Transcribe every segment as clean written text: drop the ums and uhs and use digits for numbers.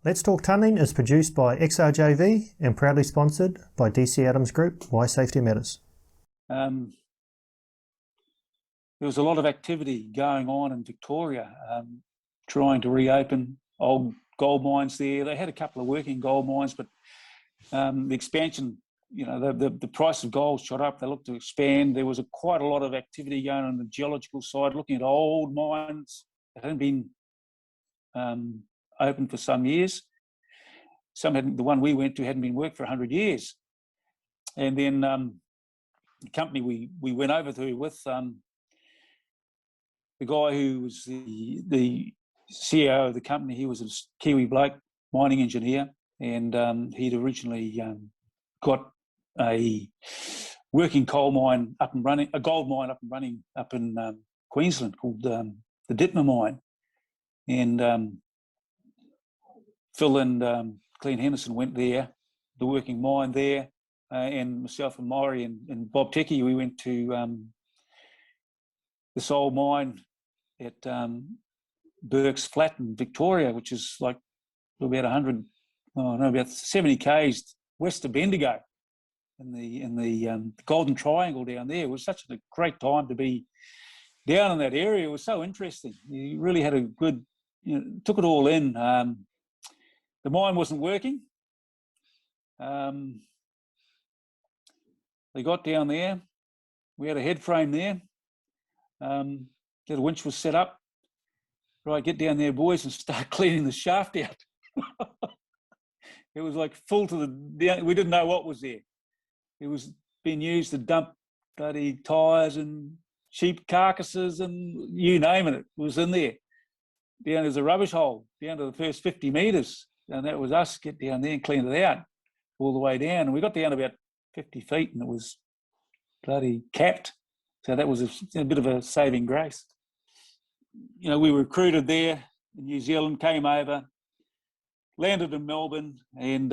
Let's Talk Tunneling is produced by XRJV and proudly sponsored by DC Adams Group, Why Safety Matters. There was a lot of activity going on in Victoria, trying to reopen old gold mines there. They had a couple of working gold mines, but the expansion, the price of gold shot up. They looked to expand. There was quite a lot of activity going on the geological side, looking at old mines that hadn't been open for some years. Some hadn't. The one we went to hadn't been worked for 100 years. And then the company we went over to with the guy who was the CEO of the company, he was a Kiwi bloke, mining engineer, and he'd originally got a working coal mine up and running, a gold mine up and running up in Queensland called the Ditma mine. And Phil and Glenn Henderson went there, the working mine there, and myself and Maury and Bob Techie, we went to this old mine at Burke's Flat in Victoria, which is like about about 70 k's west of Bendigo, in the Golden Triangle down there. It was such a great time to be down in that area. It was so interesting. You really had a good, took it all in. The mine wasn't working. They got down there. We had a head frame there. The winch was set up. Right, get down there, boys, and start cleaning the shaft out. It was like full to the. We didn't know what was there. It was being used to dump bloody tyres and sheep carcasses and you name it. It was in there. Down there's a rubbish hole down to the first 50 metres, and that was us. Get down there and clean it out all the way down. And we got down about 50 feet, and it was bloody capped. So that was a bit of a saving grace. We were recruited there in New Zealand, came over, landed in Melbourne, and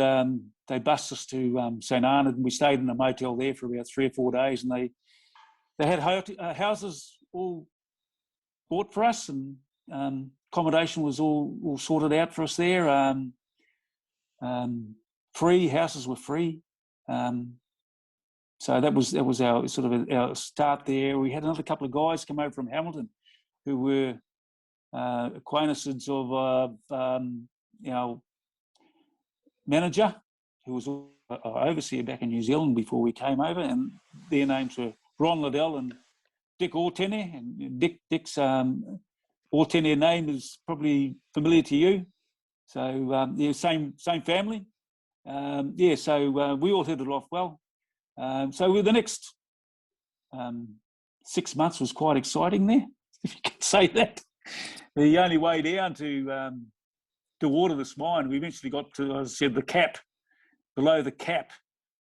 they bussed us to St Arnaud, and we stayed in a motel there for about 3 or 4 days. And they had houses all bought for us, and accommodation was all sorted out for us there. Free houses were free. So that was our sort of our start there. We had another couple of guys come over from Hamilton who were acquaintances of our manager, who was an overseer back in New Zealand before we came over, and their names were Ron Liddell and Dick Ortene. And Dick's Ortene name is probably familiar to you. So same family. So we all hit it off well. So the next 6 months was quite exciting there, if you could say that. The only way down to water this mine, we eventually got to, as I said, the cap, below the cap,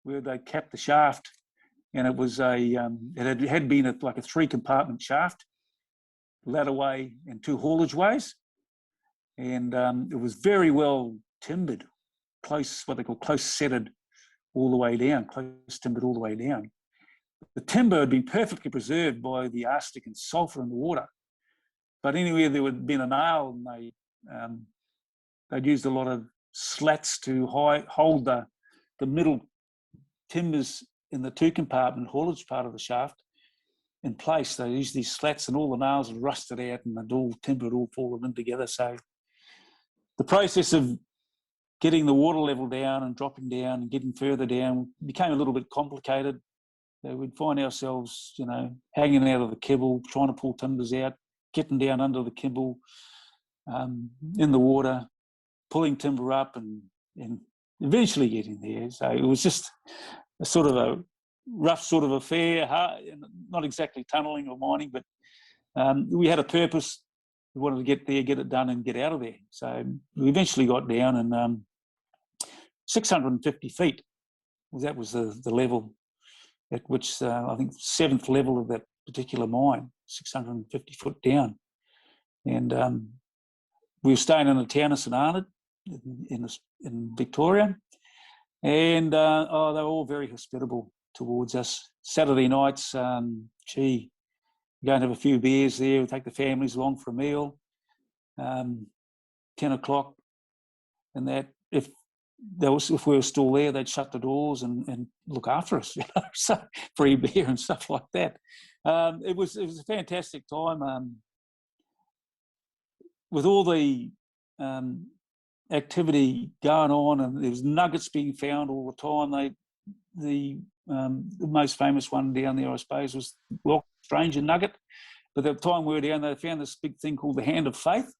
where they capped the shaft, and it was it had been a 3-compartment shaft, ladderway and 2 haulage ways, and it was very well timbered, what they call close setted all the way down, close timbered all the way down. The timber had been perfectly preserved by the arsenic and sulphur in the water. But anywhere there had been a nail, and they'd used a lot of slats to hold the middle timbers in the 2-compartment haulage part of the shaft in place. They used these slats, and all the nails had rusted out, and the timber had all fallen in together. So the process of getting the water level down and dropping down and getting further down became a little bit complicated. So we'd find ourselves, hanging out of the kibble, trying to pull timbers out, getting down under the kibble, in the water, pulling timber up, and eventually getting there. So it was just a sort of a rough sort of affair, not exactly tunnelling or mining, but we had a purpose. We wanted to get there, get it done, and get out of there. So we eventually got down, and 650 feet. That was the level at which I think 7th level of that particular mine, 650 foot down. And we were staying in a town of St Arnaud in Victoria, and they were all very hospitable towards us. Saturday nights, go and have a few beers there, we'll take the families along for a meal. 10 o'clock, and that if we were still there, they'd shut the doors and look after us, so free beer and stuff like that. It was a fantastic time with all the activity going on, and there was nuggets being found all the time. The most famous one down there, I suppose, was Rock Stranger Nugget. But at the time we were down, they found this big thing called the Hand of Faith.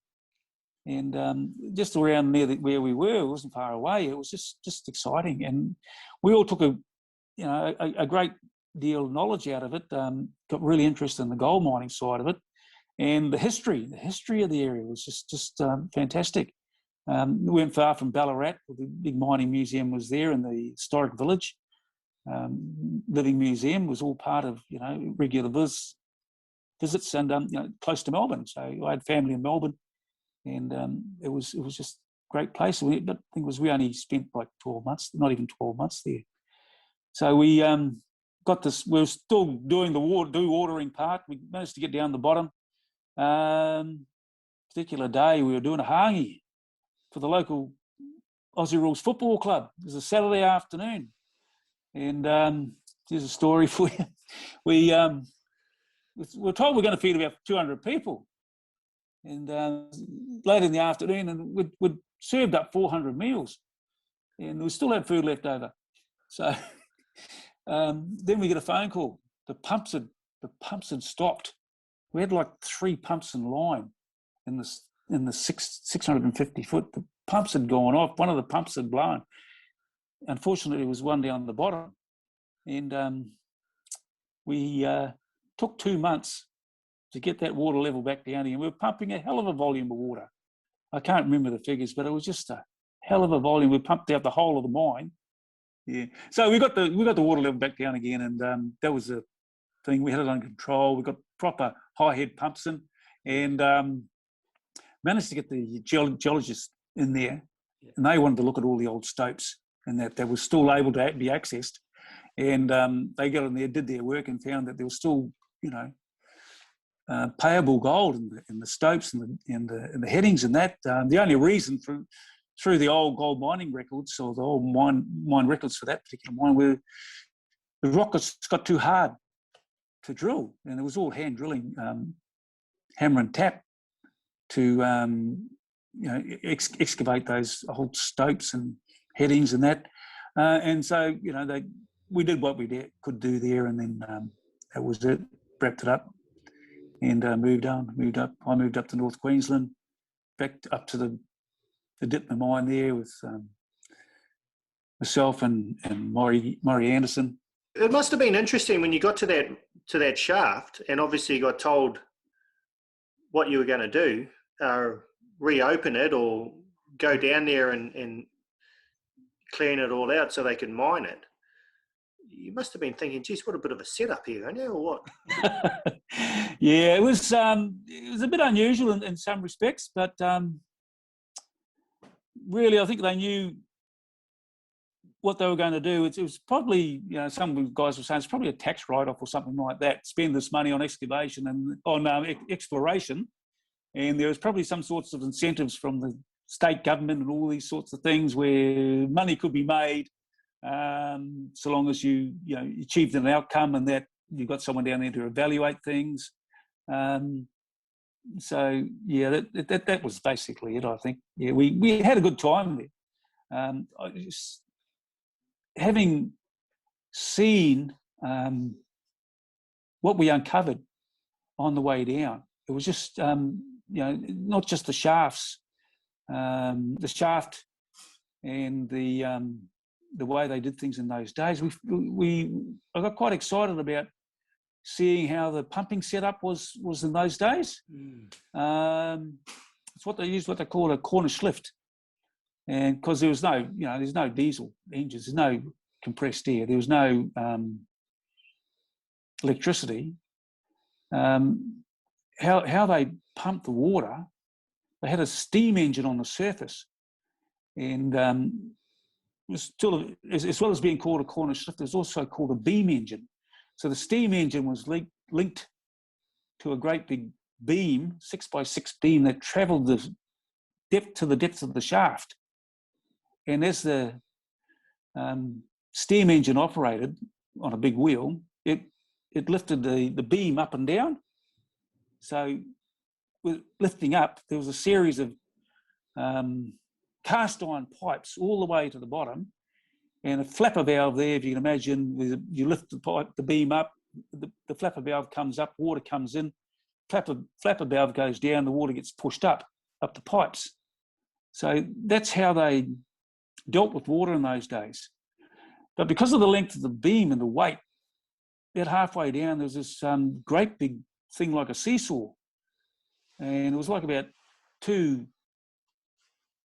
And just around near where we were, it wasn't far away. It was just exciting, and we all took a great deal of knowledge out of it. Got really interested in the gold mining side of it, and the history of the area was just fantastic. We weren't far from Ballarat. The big mining museum was there in the historic village. Living Museum was all part of regular visits, and close to Melbourne. So I had family in Melbourne. And it was just a great place. But I think we only spent like 12 months, not even 12 months there. So we got this. We were still doing the watering part. We managed to get down the bottom. Particular day, we were doing a hangi for the local Aussie Rules Football Club. It was a Saturday afternoon, and here's a story for you. We were told we're going to feed about 200 people. And late in the afternoon, and we'd served up 400 meals, and we still had food left over. So then we get a phone call. The pumps had stopped. We had like 3 pumps in line in the 650 foot. The pumps had gone off. One of the pumps had blown. Unfortunately, there was one down the bottom, and we took 2 months to get that water level back down again. We were pumping a hell of a volume of water. I can't remember the figures, but it was just a hell of a volume. We pumped out the whole of the mine. Yeah. So we got the water level back down again, and that was a thing. We had it under control. We got proper high head pumps in, and managed to get the geologists in there, and they wanted to look at all the old stopes and that was still able to be accessed. And they got in there, did their work, and found that there was still, payable gold in the stopes and the headings and that. The only reason through the old gold mining records, or the old mine records for that particular mine, were the rockets got too hard to drill, and it was all hand drilling, hammer and tap to excavate those old stopes and headings and that. And so we did what we could do there, and then that was it. Wrapped it up. And moved up. I moved up to North Queensland, back up to the Dipner mine there with myself and Maury Anderson. It must have been interesting when you got to that shaft, and obviously you got told what you were going to do, reopen it or go down there and clean it all out so they could mine it. You must have been thinking, geez, what a bit of a setup here, aren't you, or what? Yeah, it was a bit unusual in some respects, but really I think they knew what they were going to do. It was probably, some guys were saying it's probably a tax write-off or something like that, spend this money on excavation and on exploration, and there was probably some sorts of incentives from the state government and all these sorts of things where money could be made, so long as you achieved an outcome and that you got someone down there to evaluate things. So yeah, that was basically it. I think. Yeah, we had a good time there. Having seen what we uncovered on the way down, it was just not just the shafts, the shaft and the way they did things in those days. I got quite excited about seeing how the pumping setup was in those days. It's what they used, what they call a Cornish lift, and because there was no, there's no diesel engines, there's no compressed air, there was no electricity. How they pumped the water, they had a steam engine on the surface, and was still, as well as being called a Cornish lift, it was also called a beam engine. So the steam engine was linked to a great big beam, 6x6 beam that travelled the depth of the shaft, and as the steam engine operated on a big wheel, it lifted the beam up and down. So with lifting up, there was a series of cast iron pipes all the way to the bottom, and a flapper valve there, if you can imagine. You lift the beam up, the flapper valve comes up, water comes in, flapper valve goes down, the water gets pushed up the pipes. So that's how they dealt with water in those days. But because of the length of the beam and the weight, about halfway down, there was this great big thing like a seesaw. And it was like about two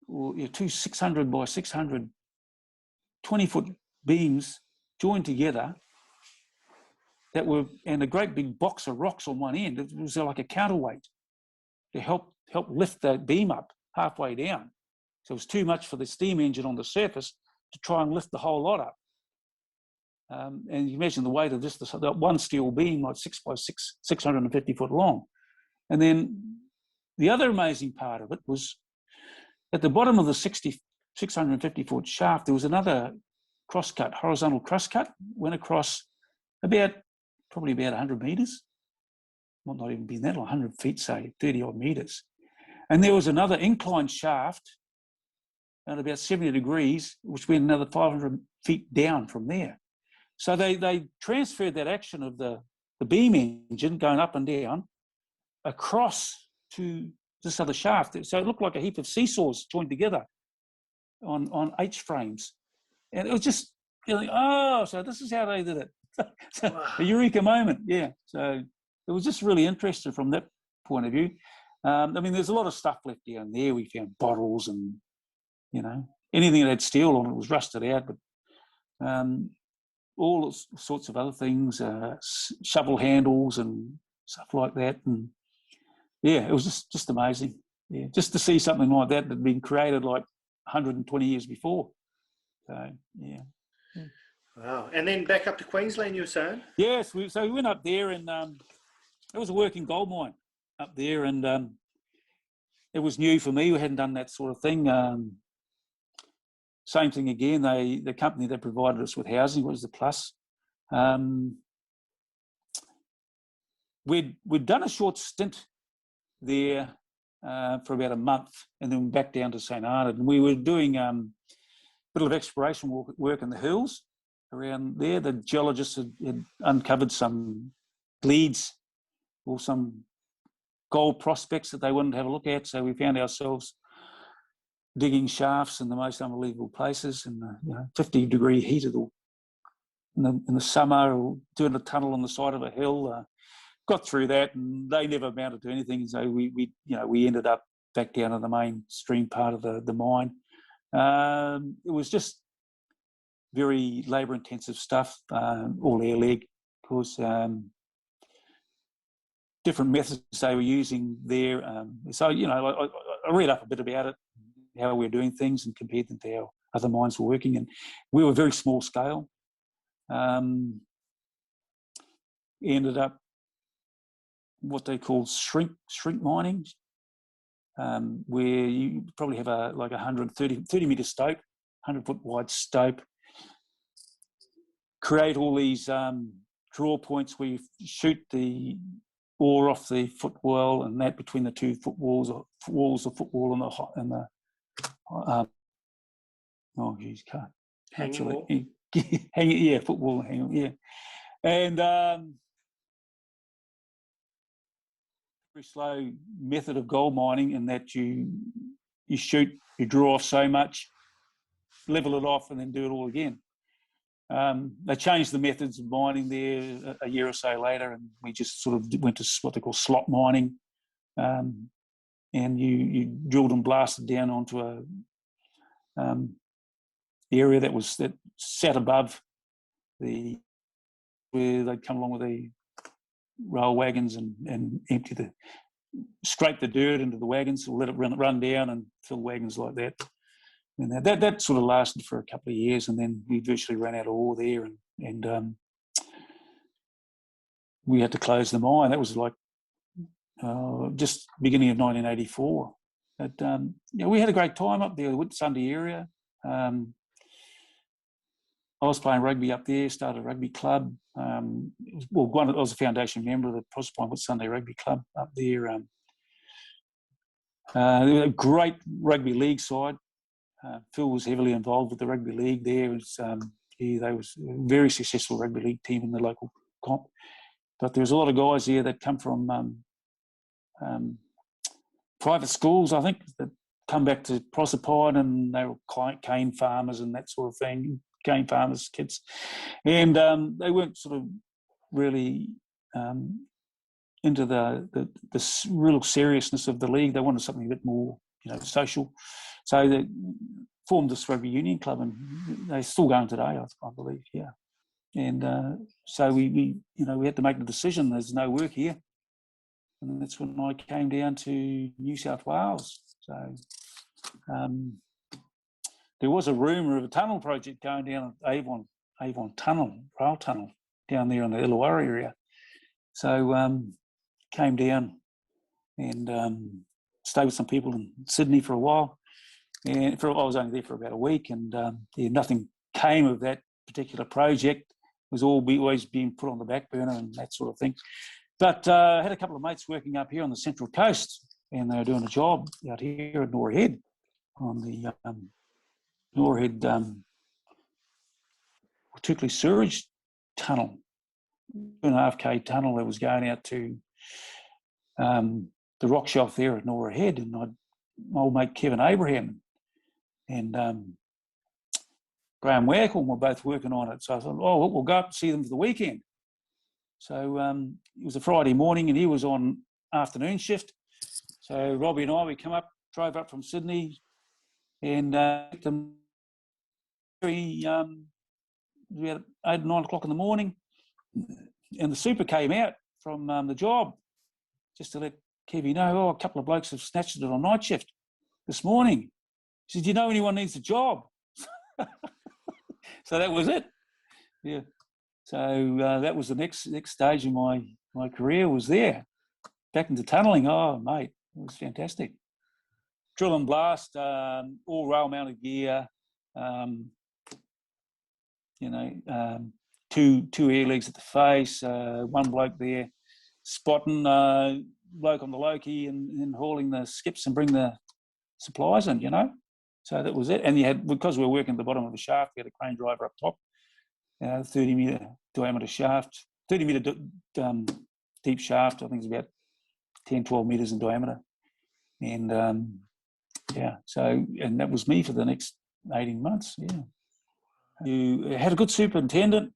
600 by 600 20-foot beams joined together and a great big box of rocks on one end. It was like a counterweight to help lift that beam up halfway down. So it was too much for the steam engine on the surface to try and lift the whole lot up. And you imagine the weight of that one steel beam, like 6 by 6, 650 foot long. And then the other amazing part of it was at the bottom of the 650 foot shaft, there was another crosscut, horizontal crosscut, went across probably about 100 metres. Well, not even being that long, 100 feet, say 30 odd metres. And there was another inclined shaft at about 70 degrees, which went another 500 feet down from there. So they transferred that action of the beam engine going up and down across to this other shaft. So it looked like a heap of seesaws joined together on H-frames. And it was just feeling, so this is how they did it. So, wow. A eureka moment, yeah. So it was just really interesting from that point of view. I mean, there's a lot of stuff left down there. We found bottles and, anything that had steel on it was rusted out, but all sorts of other things, shovel handles and stuff like that. And yeah, it was just amazing. Yeah, just to see something like that had been created like 120 years before. So yeah. Wow. And then back up to Queensland, you were saying? Yes, we went up there, and it was a working gold mine up there, and it was new for me. We hadn't done that sort of thing. Same thing again. The company that provided us with housing was the Plus. We'd done a short stint there for about a month, and then back down to St Arnaud. And we were doing a bit of exploration work in the hills around there. The geologists had uncovered some leads or some gold prospects that they wanted to have a look at. So we found ourselves digging shafts in the most unbelievable places in the 50-degree heat of in the summer, or doing a tunnel on the side of a hill. Got through that, and they never amounted to anything. So we ended up back down to the mainstream part of the mine. It was just very labour-intensive stuff, all airleg, of course. Different methods they were using there. So I read up a bit about it, how we were doing things, and compared them to how other mines were working. And we were very small scale. Ended up what they call shrink mining, where you probably have a 30 metre stope, 100-foot wide stope, create all these draw points where you shoot the ore off the footwall, and that between the two footwalls, the footwall and the can't hanging hanging, yeah, footwall hanging, yeah, and very slow method of gold mining, in that you shoot, you draw off so much, level it off, and then do it all again. They changed the methods of mining there a year or so later, and we just sort of went to what they call slot mining, and you drilled and blasted down onto a area that sat above where they'd come along with the rail wagons and scrape the dirt into the wagons, or let it run down and fill wagons like that. And that sort of lasted for a couple of years, and then we virtually ran out of ore there, and we had to close the mine. That was like just beginning of 1984. But we had a great time up there, the Whitsunday area. I was playing rugby up there, started a rugby club. I was a foundation member of the Proserpine Sunday Rugby Club up there. They were a great rugby league side. Phil was heavily involved with the rugby league there. They was a very successful rugby league team in the local comp. But there's a lot of guys here that come from private schools, I think, that come back to Proserpine, and they were cane farmers and that sort of thing, cane farmers' kids. And they weren't sort of really into the real seriousness of the league. They wanted something a bit more, social. So they formed this rugby union club, and they're still going today, I believe, yeah. And so we had to make the decision. There's no work here, and that's when I came down to New South Wales. So there was a rumour of a tunnel project going down at Avon Tunnel, rail tunnel, down there in the Illawarra area. So came down and stayed with some people in Sydney for a while. And I was only there for about a week, and nothing came of that particular project. It was always being put on the back burner and that sort of thing. But I had a couple of mates working up here on the Central Coast, and they were doing a job out here at Norah Head on the Norah Head particularly sewerage tunnel, 2.5K tunnel that was going out to the rock shelf there at Norah Head. And my old mate Kevin Abraham and Graham Wackle were both working on it. So I thought, we'll go up and see them for the weekend. So it was a Friday morning, and he was on afternoon shift. So Robbie and I, we drove up from Sydney, and about 8 or 9 o'clock in the morning, and the super came out from the job just to let Kevy know, a couple of blokes have snatched it on night shift this morning. He said, do you know anyone needs a job? So that was it. Yeah. So that was the next stage of my career, was there. Back into tunnelling. Oh, mate, it was fantastic. Drill and blast, all rail-mounted gear, two air legs at the face, one bloke there spotting, bloke on the Loki and hauling the skips and bring the supplies in, So that was it. And because we were working at the bottom of the shaft, we had a crane driver up top, 30-metre diameter shaft, 30-metre deep shaft. I think it's about 10, 12 metres in diameter. And, and that was me for the next 18 months, yeah. You had a good superintendent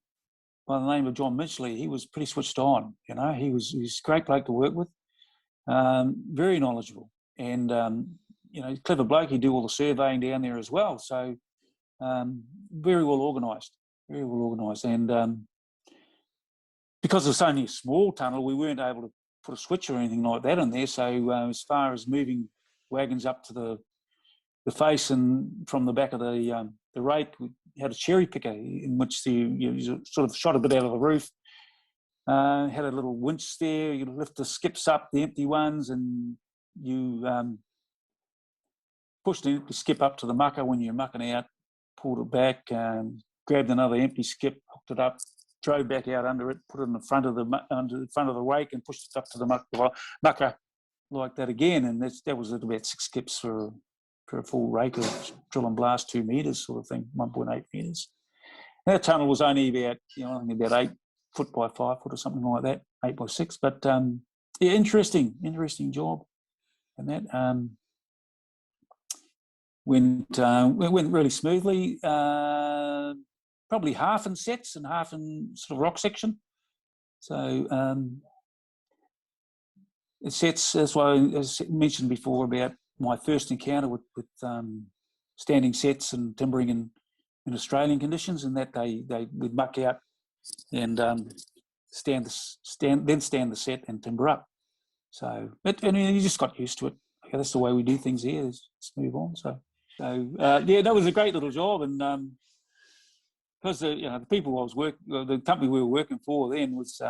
by the name of John Mitchley. He was pretty switched on, He was a great bloke to work with, very knowledgeable, and clever bloke. He'd do all the surveying down there as well. So very well organised, and because it was only a small tunnel, we weren't able to put a switch or anything like that in there. So as far as moving wagons up to the face and from the back of the rake, we had a cherry picker in which you sort of shot a bit out of the roof. Had a little winch there. You lift the skips up, the empty ones, and you pushed the empty skip up to the mucker when you're mucking out, pulled it back, grabbed another empty skip, hooked it up, drove back out under it, put it in the front of the rake, and pushed it up to the mucker like that again. And that was about 6 skips for a full rake of drill and blast, 2 metres sort of thing, 1.8 metres. And that tunnel was only about, I think about 8 foot by 5 foot or something like that, 8 by 6. But interesting job. And that went really smoothly. Probably half in sets and half in sort of rock section. So it sets. That's why, as I mentioned before, about my first encounter with standing sets and timbering in Australian conditions, and that they would muck out and stand the set and timber up. So you just got used to it. Okay, that's the way we do things here. Let's move on. So that was a great little job, and because the people the company we were working for then was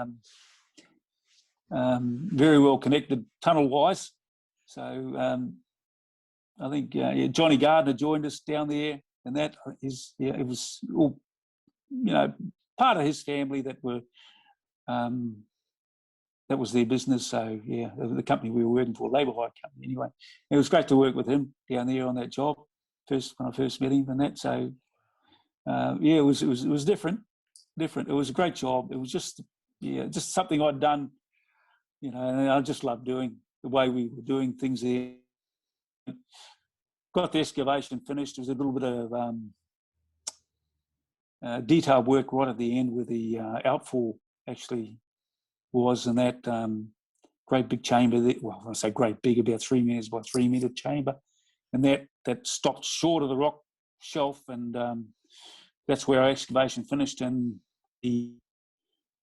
very well connected tunnel wise. So I think Johnny Gardner joined us down there and that is, yeah, it was all, you know, part of his family that were, that was their business. So yeah, the company we were working for, labour hire company anyway. It was great to work with him down there on that job when I first met him and that. So yeah, it was different. It was a great job. It was just something I'd done, you know, and I just loved doing the way we were doing things there. Got the excavation finished. There was a little bit of detailed work right at the end where the outfall actually was, and that great big chamber. Well, I say great big, about 3 meters by 3 meter chamber, and that stopped short of the rock shelf, and that's where our excavation finished. And they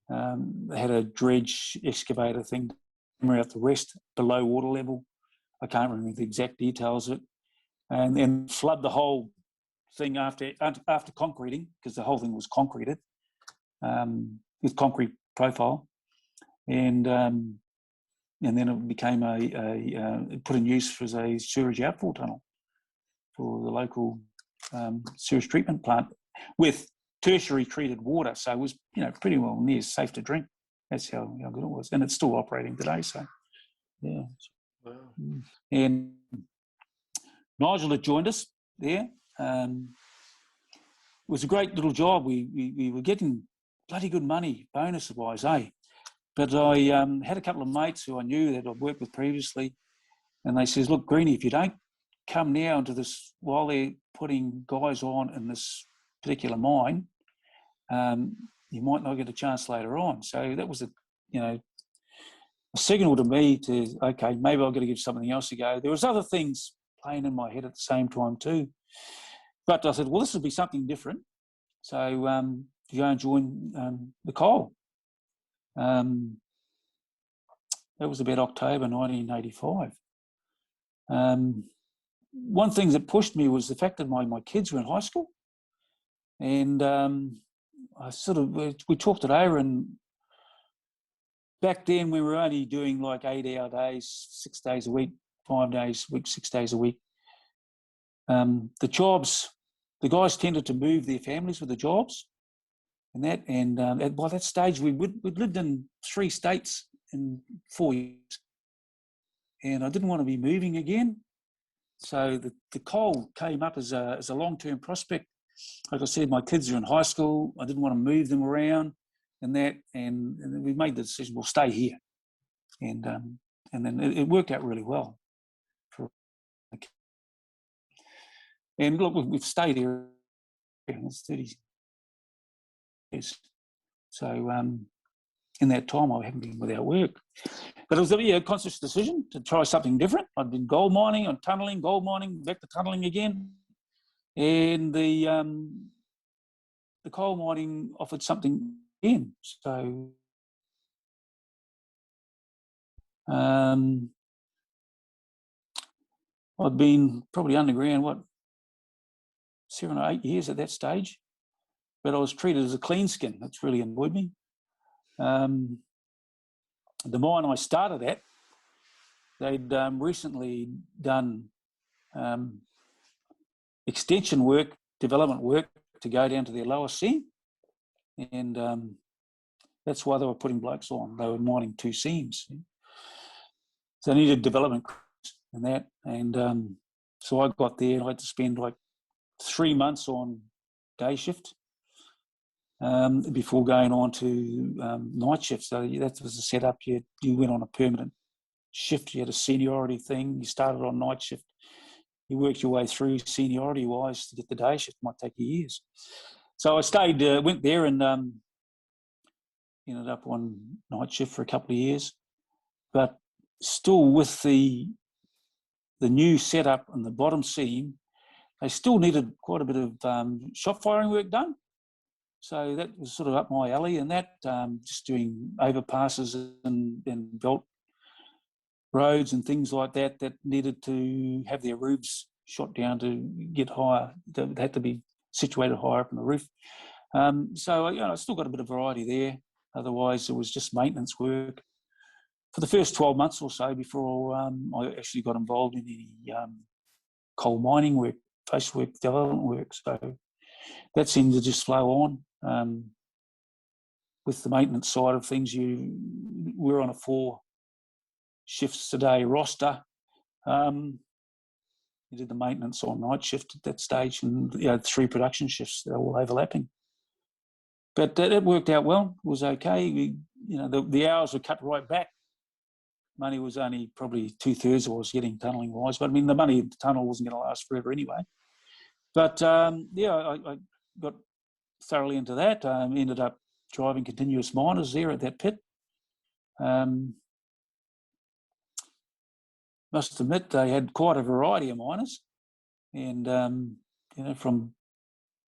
had a dredge excavator thing out the west below water level. I can't remember the exact details of it, and then flood the whole thing after concreting, because the whole thing was concreted with concrete profile, and then it became put in use as a sewage outfall tunnel for the local sewage treatment plant with tertiary treated water. So it was, you know, pretty well near safe to drink. That's how good it was, and it's still operating today. So yeah. Wow. And Nigel had joined us there. It was a great little job. We were getting bloody good money, bonus-wise, eh? But I had a couple of mates who I knew that I'd worked with previously, and they says, look, Greenie, if you don't come now into this while they're putting guys on in this particular mine, you might not get a chance later on. So that was a signal to me to, okay, maybe I've got to give something else a go. There was other things playing in my head at the same time too. But I said, well, this would be something different. So to go and join the coal. That was about October 1985. One thing that pushed me was the fact that my kids were in high school. And we talked it over, and back then we were only doing like 8-hour days, 6 days a week, 5 days a week, 6 days a week. The guys tended to move their families with the jobs and that. And by that stage, we'd lived in 3 states in 4 years. And I didn't want to be moving again. So the coal came up as a long-term prospect. Like I said, my kids are in high school. I didn't want to move them around and that. And we made the decision, we'll stay here. And then it worked out really well. And look, we've stayed here. It's 30 years. So in that time, I haven't been without work. But it was a conscious decision to try something different. I'd been gold mining, and tunnelling, gold mining, back to tunnelling again. And the coal mining offered something in. So I'd been probably underground, 7 or 8 years at that stage, but I was treated as a clean skin. That's really annoyed me. The mine I started at, they'd recently done extension work, development work to go down to their lower seam, and that's why they were putting blokes on. They were mining 2 seams, so they needed development and that. And so I got there, and I had to spend like 3 months on day shift before going on to night shift. So that was the setup. You went on a permanent shift. You had a seniority thing. You started on night shift. You worked your way through seniority-wise to get the day shift. It might take you years. So I stayed, went there, and ended up on night shift for a couple of years. But still, with the new setup and the bottom seam, they still needed quite a bit of shop firing work done. So that was sort of up my alley, and that just doing overpasses and belt roads and things like that needed to have their roofs shot down to get higher. They had to be situated higher up on the roof. So I still got a bit of variety there. Otherwise, it was just maintenance work for the first 12 months or so before I actually got involved in any coal mining work work, development work. So that seemed to just flow on. With the maintenance side of things, we're on a 4 shifts a day roster. You did the maintenance on night shift at that stage, and 3 production shifts, they're all overlapping. But it worked out well. It was okay. The hours were cut right back. Money was only probably 2/3 of what I was getting tunnelling wise. But I mean, the money in the tunnel wasn't going to last forever anyway. But I got thoroughly into that. Ended up driving continuous miners there at that pit. Must admit, they had quite a variety of miners, and from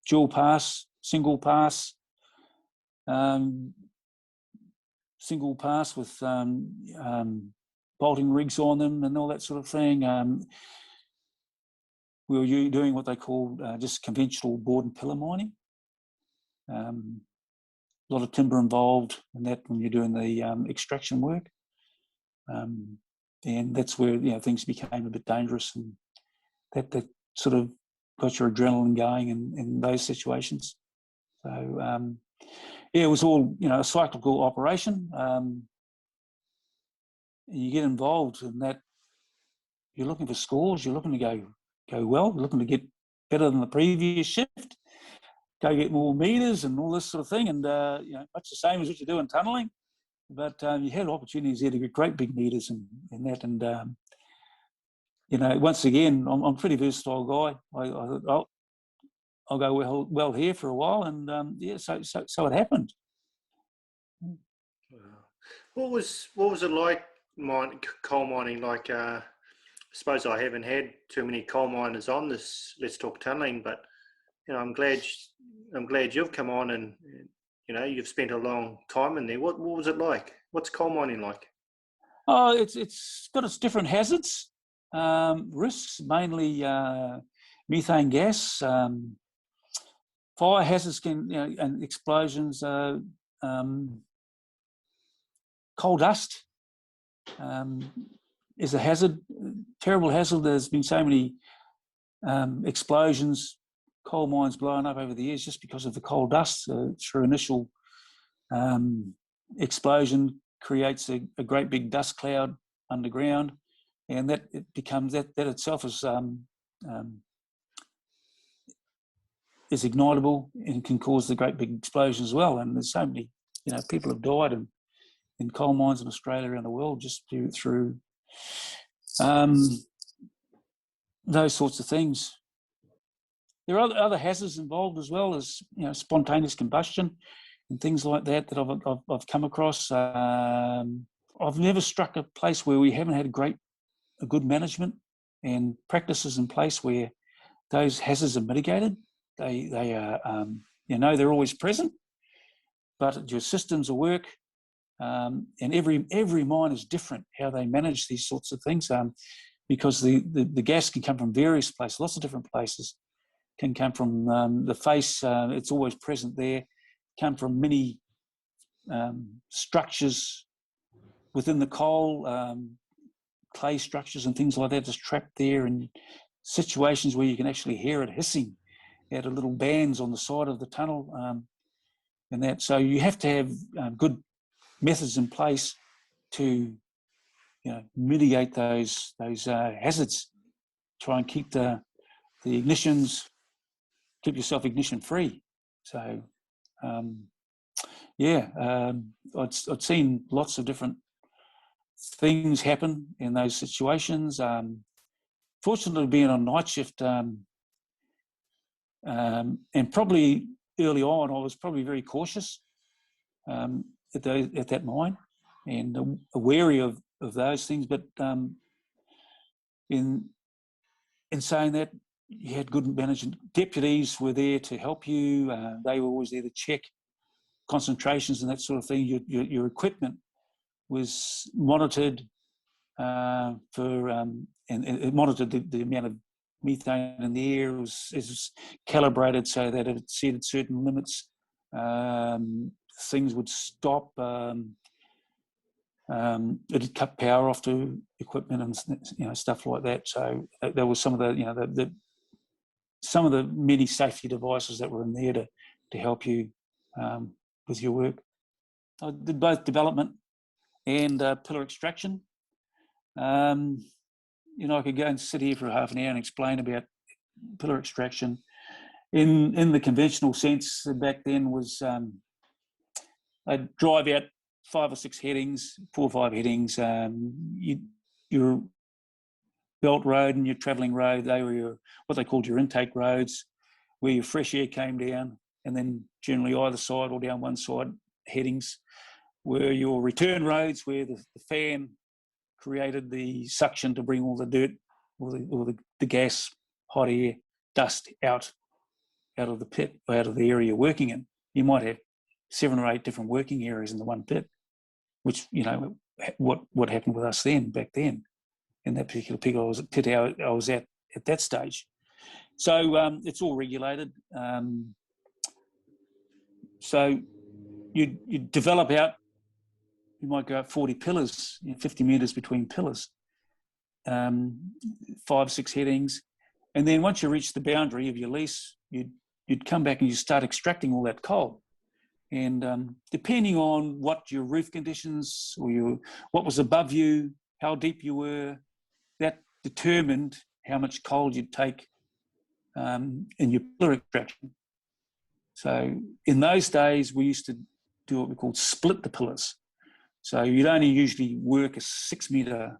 dual pass, single pass with bolting rigs on them and all that sort of thing. We were doing what they call just conventional board and pillar mining. A lot of timber involved in that when you're doing the extraction work. And that's where things became a bit dangerous, and that sort of got your adrenaline going in those situations. So it was all a cyclical operation. You get involved in that. You're looking for scores. You're looking to go well. You're looking to get better than the previous shift. Go get more meters and all this sort of thing. And much the same as what you do in tunnelling. But you had opportunities there to get great big meters and that. And, once again, I'm a pretty versatile guy. I'll go well here for a while. And, so it happened. What was it like coal mining? Like, I suppose I haven't had too many coal miners on this Let's Talk Tunnelling, but, I'm glad you've come on and you've spent a long time in there. What was it like? What's coal mining like? Oh, it's got its different hazards, risks, mainly methane gas, fire hazards and explosions, coal dust is a hazard, terrible hazard. There's been so many explosions, coal mines blowing up over the years just because of the coal dust through initial explosion creates a great big dust cloud underground, and that it becomes that itself is ignitable and can cause the great big explosion as well. And there's so many people have died in coal mines in Australia around the world just through those sorts of things. There are other hazards involved as well as spontaneous combustion and things like that I've come across. I've never struck a place where we haven't had a good management and practices in place where those hazards are mitigated. They are they're always present, but your systems will work. And every mine is different how they manage these sorts of things, because the gas can come from various places, lots of different places. Can come from the face, it's always present there, come from many structures within the coal, clay structures and things like that just trapped there, and situations where you can actually hear it hissing out of little bands on the side of the tunnel, and that. So you have to have good methods in place to mitigate those hazards, try and keep the ignitions, keep yourself ignition free. So I'd seen lots of different things happen in those situations. Fortunately, being on night shift, and probably early on, I was probably very cautious at that mine and wary of those things. But in saying that, you had good management. Deputies were there to help you. They were always there to check concentrations and that sort of thing. Your equipment was monitored and it monitored the amount of methane in the air. It was calibrated so that it exceeded certain limits. Things would stop. It'd cut power off to equipment and stuff like that. So there was some of the some of the many safety devices that were in there to help you with your work. I did both development and pillar extraction. I could go and sit here for half an hour and explain about pillar extraction. In the conventional sense, back then was I'd drive out 5 or 6 headings, 4 or 5 headings. Your belt road and your travelling road, they were what they called your intake roads, where your fresh air came down, and then generally either side or down one side headings were your return roads, where the fan created the suction to bring all the dirt or the gas, hot air, dust out of the pit, out of the area you're working in. You might have 7 or 8 different working areas in the one pit, which, what happened with us back then, in that particular pit I was at that stage. So it's all regulated. So you develop out, you might go up 40 pillars, 50 metres between pillars, 5, 6 headings. And then once you reach the boundary of your lease, you'd come back and you start extracting all that coal. And depending on what your roof conditions or what was above you, how deep you were, that determined how much coal you'd take in your pillar extraction. So in those days, we used to do what we called split the pillars. So you'd only usually work a 6 metre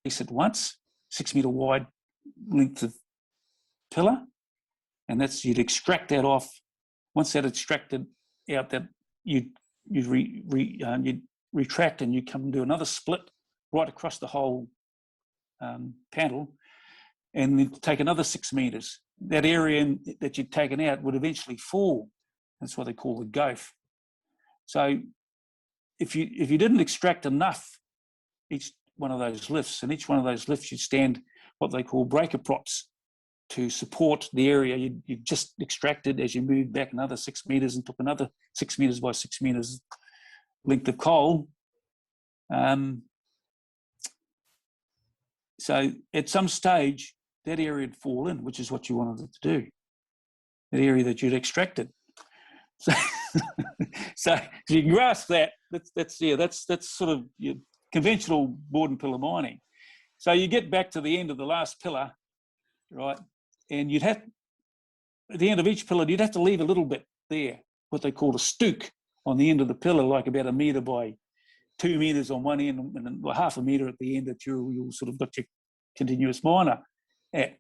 piece at once, 6 metre wide length of pillar, and you'd extract that off. Once that extracted out, that you'd retract and you'd come and do another split right across the whole panel, and then take another 6 metres. That area that you'd taken out would eventually fall. That's what they call the goaf. So if you didn't extract enough each one of those lifts, and each one of those lifts you'd stand what they call breaker props to support the area you just extracted as you moved back another 6 metres and took another 6 metres by 6 metres length of coal. So at some stage, that area would fall in, which is what you wanted it to do, that area that you'd extracted. So you can grasp that. That's sort of your conventional board and pillar mining. So you get back to the end of the last pillar, right? And you'd have, at the end of each pillar, you'd have to leave a little bit there, what they call a stook on the end of the pillar, like about 1 metre by 2 metres on one end and half a metre at the end that you'll sort of got your continuous miner at.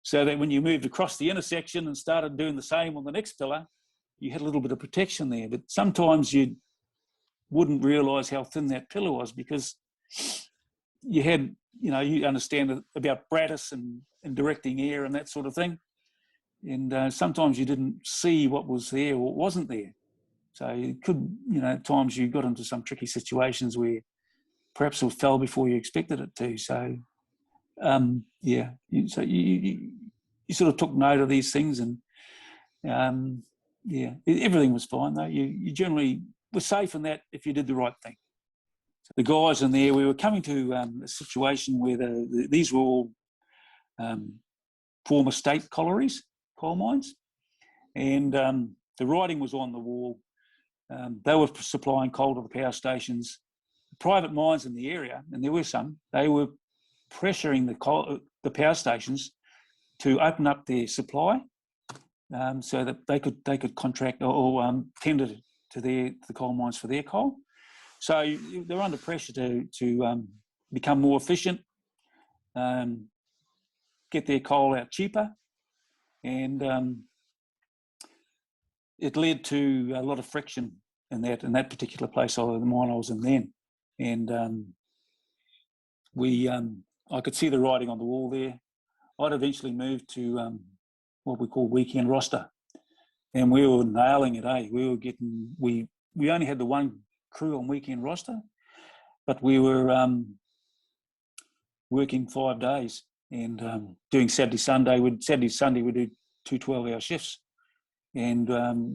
So that when you moved across the intersection and started doing the same on the next pillar, you had a little bit of protection there. But sometimes you wouldn't realise how thin that pillar was, because you had, you understand about Brattis and directing air and that sort of thing. And sometimes you didn't see what was there or wasn't there. So it could, at times you got into some tricky situations where perhaps it fell before you expected it to. So, so you sort of took note of these things, and everything was fine though. You generally were safe in that if you did the right thing. So the guys in there, we were coming to a situation where these were all former state collieries, coal mines, and the writing was on the wall. They were supplying coal to the power stations. Private mines in the area, and there were some, they were pressuring the power stations to open up their supply so that they could contract or tender to the coal mines for their coal. So they're under pressure to become more efficient, get their coal out cheaper, and it led to a lot of friction in that particular place, the mine I was in then. And I could see the writing on the wall there. I'd eventually moved to what we call weekend roster, and we were nailing it. We only had the one crew on weekend roster, but we were working 5 days and doing Saturday, Sunday. Sunday we'd do 2 12-hour shifts, and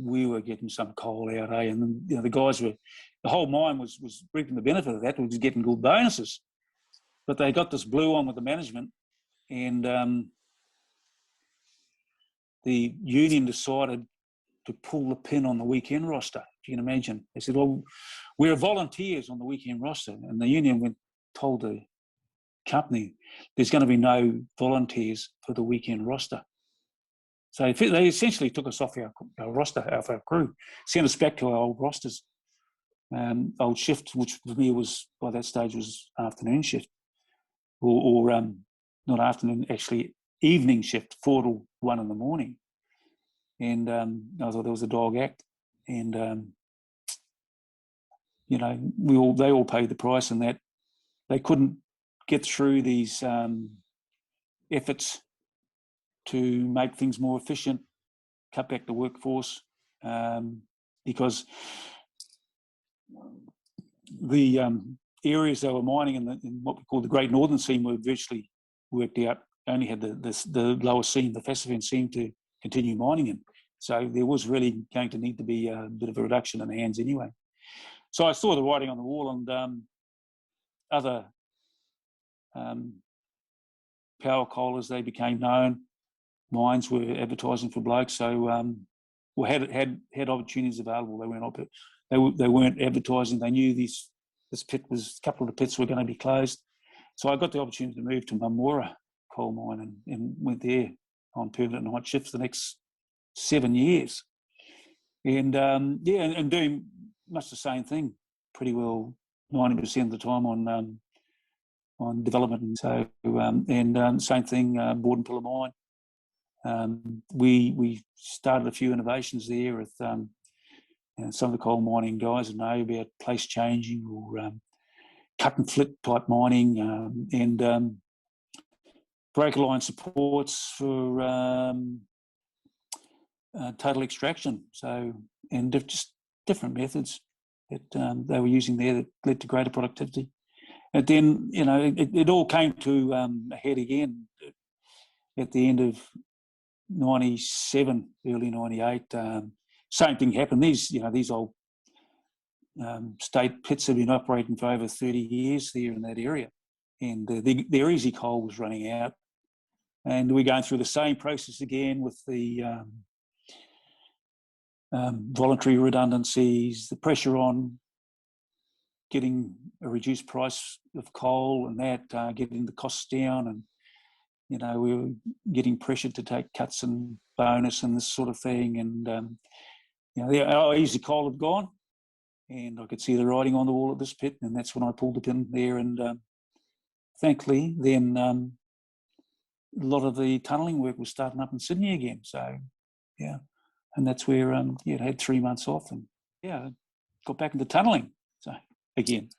we were getting some coal out, and the guys the whole mine was reaping the benefit of that, was getting good bonuses. But they got this blue on with the management, and the union decided to pull the pin on the weekend roster. You can imagine. They said, well, we're volunteers on the weekend roster. And the union told the company, there's going to be no volunteers for the weekend roster. So they essentially took us off our roster, off our crew, sent us back to our old rosters, old shift, which for me was, by that stage, was afternoon shift, or not afternoon, actually evening shift, 4 to 1 in the morning. And I thought there was a dog act, and they all paid the price, and that they couldn't get through these efforts to make things more efficient, cut back the workforce, because the areas they were mining in what we call the Great Northern Seam were virtually worked out, only had the lower seam, the Fassifan seam, to continue mining in. So there was really going to need to be a bit of a reduction in the hands anyway. So I saw the writing on the wall, and other power coalers, they became known. Mines were advertising for blokes, so had opportunities available. They weren't advertising. They knew this pit was, a couple of the pits were going to be closed. So I got the opportunity to move to Mamora coal mine and went there on permanent night shifts the next 7 years, and and doing much the same thing, pretty well 90% of the time on development. And so same thing, board and pillar mine. We started a few innovations there with some of the coal mining guys know about place changing or cut and flip type mining, and breaker line supports for total extraction. So, and just different methods that they were using there that led to greater productivity. And then, it all came to a head again at the end of 97, early 98. Same thing happened. These old state pits have been operating for over 30 years there in that area, and their easy coal was running out. And we're going through the same process again with the voluntary redundancies, the pressure on getting a reduced price of coal and that, getting the costs down. And, we were getting pressured to take cuts and bonus and this sort of thing. And, our easy coal had gone, and I could see the writing on the wall at this pit, and that's when I pulled the pin there. And thankfully, then a lot of the tunnelling work was starting up in Sydney again. So, yeah, and that's where I had 3 months off, and got back into tunnelling. So again.